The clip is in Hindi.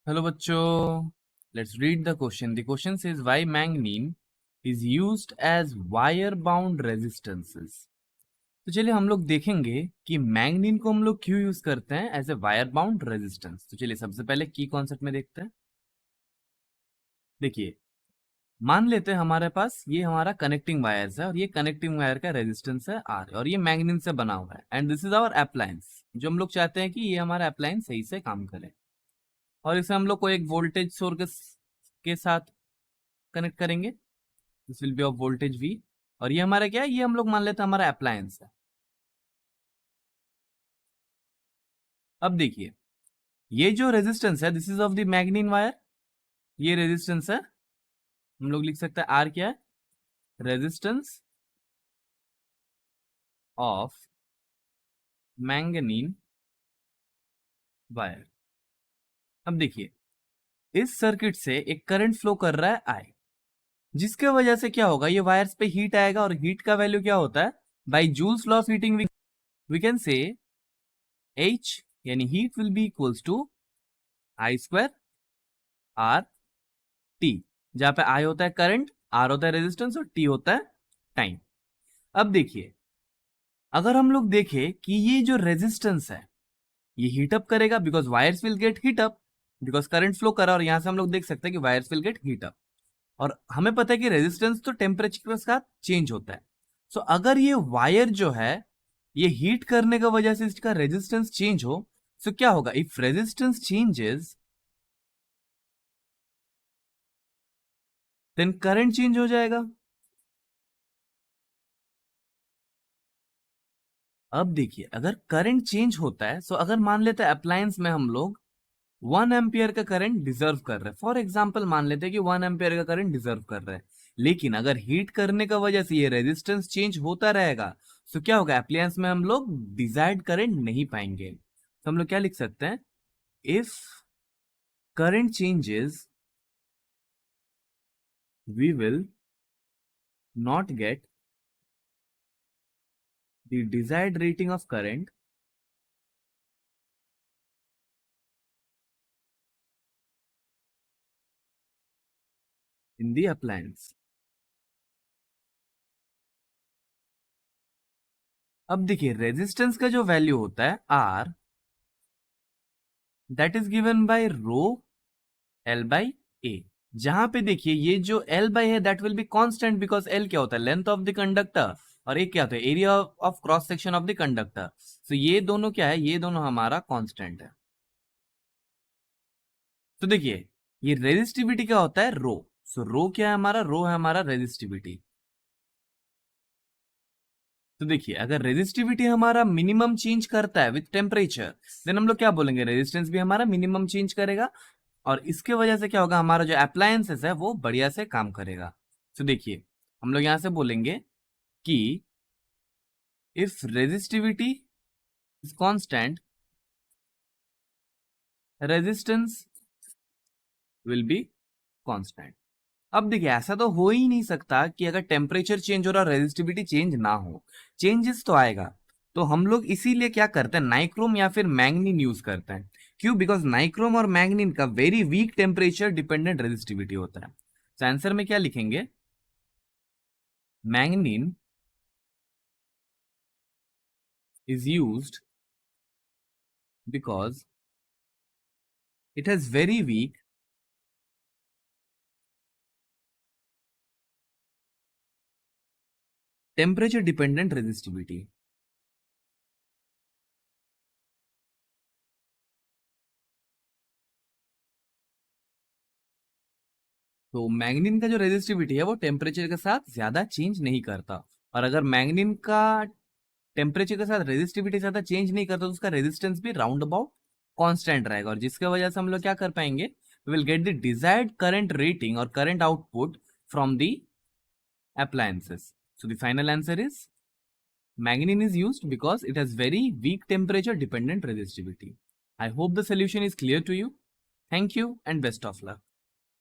Hello बच्चों, let's read the question. The question says why manganese is used as wire bound resistances. तो चलिए हम लोग देखेंगे कि मैंगनीन को हम लोग क्यों यूज करते हैं as a wire bound resistance. तो चलिए सबसे पहले की कॉन्सेप्ट में देखते हैं। देखिए, मान लेते हैं हमारे पास ये हमारा कनेक्टिंग वायर्स है और ये कनेक्टिंग वायर का रेजिस्टेंस है आर और ये मैंगनीन से बना हुआ है and this is our appliance. जो हम लोग चाहते हैं कि ये हमारा अप्लायंस सही से काम करे और इसे हम लोग को एक वोल्टेज सोर्स के साथ कनेक्ट करेंगे। This will be of voltage V और ये हमारा क्या है, ये हम लोग मान लेते हैं हमारा अप्लायंस है। अब देखिए, ये जो रेजिस्टेंस है this is of the मैग्नीन wire, ये रेजिस्टेंस है। हम लोग लिख सकते हैं आर क्या है, रेजिस्टेंस ऑफ मैंगनीन वायर। अब देखिए, इस सर्किट से एक करंट फ्लो कर रहा है आई, जिसके वजह से क्या होगा, ये वायर्स पे हीट आएगा और हीट का वैल्यू क्या होता है, by Joule's law of heating we can say H यानी heat will be equals to I square R T, जहां पे आई होता है करंट, आर होता है रेजिस्टेंस और टी होता है टाइम। अब देखिए, अगर हम लोग देखें कि ये जो रेजिस्टेंस है ये हीट अप करेगा because wires will get heat up, because current flow करा और यहां से हम लोग देख सकते हैं कि wires will get heat up और हमें पता है कि रेजिस्टेंस तो टेम्परेचर के साथ चेंज होता है। सो अगर ये वायर जो है ये हीट करने का वजह से इसका रेजिस्टेंस चेंज हो, सो क्या होगा, if resistance changes then current change हो जाएगा। अब देखिए, अगर करंट चेंज होता है, सो अगर मान लेते हैं अप्लायंस में हम लोग 1 एम्पियर का करंट डिजर्व कर रहे हैं, फॉर एग्जांपल मान लेते हैं कि 1 एम्पियर का करंट डिजर्व कर रहे हैं, लेकिन अगर हीट करने का वजह से ये रेजिस्टेंस चेंज होता रहेगा, तो क्या होगा, अप्लायंस में हम लोग डिजायर्ड करंट नहीं पाएंगे। तो हम लोग क्या लिख सकते हैं, if current changes we will not get the desired rating of current in the appliance. अब देखिए, रेजिस्टेंस का जो वैल्यू होता है R, that is given by rho L by A, जहां पे देखिए ये जो एल बाई है that will be constant because L क्या होता है, लेंथ ऑफ द कंडक्टर और एक क्या होता है, area of cross section of the conductor. So ये दोनों क्या है, ये दोनों हमारा कांस्टेंट है। तो देखिए, ये रेजिस्टिविटी क्या होता है, रो। सो रो क्या है हमारा, रो है हमारा रेजिस्टिविटी। तो देखिए, अगर रेजिस्टिविटी हमारा मिनिमम चेंज करता है विथ टेम्परेचर, देन हम लोग क्या बोलेंगे, रेजिस्टेंस भी हमारा मिनिमम चेंज करेगा और इसके वजह से क्या होगा, हमारा जो अप्लायंसेस है वो बढ़िया से काम करेगा। तो देखिए, हम लोग यहां से बोलेंगे कि if resistivity is constant, resistance will be constant. अब देखिए, ऐसा तो हो ही नहीं सकता कि अगर टेम्परेचर चेंज हो रहा है रेजिस्टिविटी चेंज ना हो, चेंजेस तो आएगा। तो हम लोग इसीलिए क्या करते हैं, नाइक्रोम या फिर मैंगनीन यूज करते हैं। क्यों, बिकॉज नाइक्रोम और मैंगनीन का very weak temperature dependent resistivity होता है। तो आंसर में क्या लिखेंगे, manganin is used because it has very weak temperature dependent resistivity। तो मैग्नीन का जो रेजिस्टिविटी है वो टेम्परेचर के साथ ज्यादा चेंज नहीं करता, और अगर मैग्नीन का टेम्परेचर के साथ रेजिस्टिविटी ज्यादा चेंज नहीं करता तो उसका रेजिस्टेंस भी राउंड अबाउट कांस्टेंट रहेगा, और जिसके वजह से हम लोग क्या कर पाएंगे, we will get the desired current rating और current output from the appliances। So the final answer is manganese is used because it has very weak temperature dependent resistivity। I hope the solution is clear to you. Thank you and best of luck.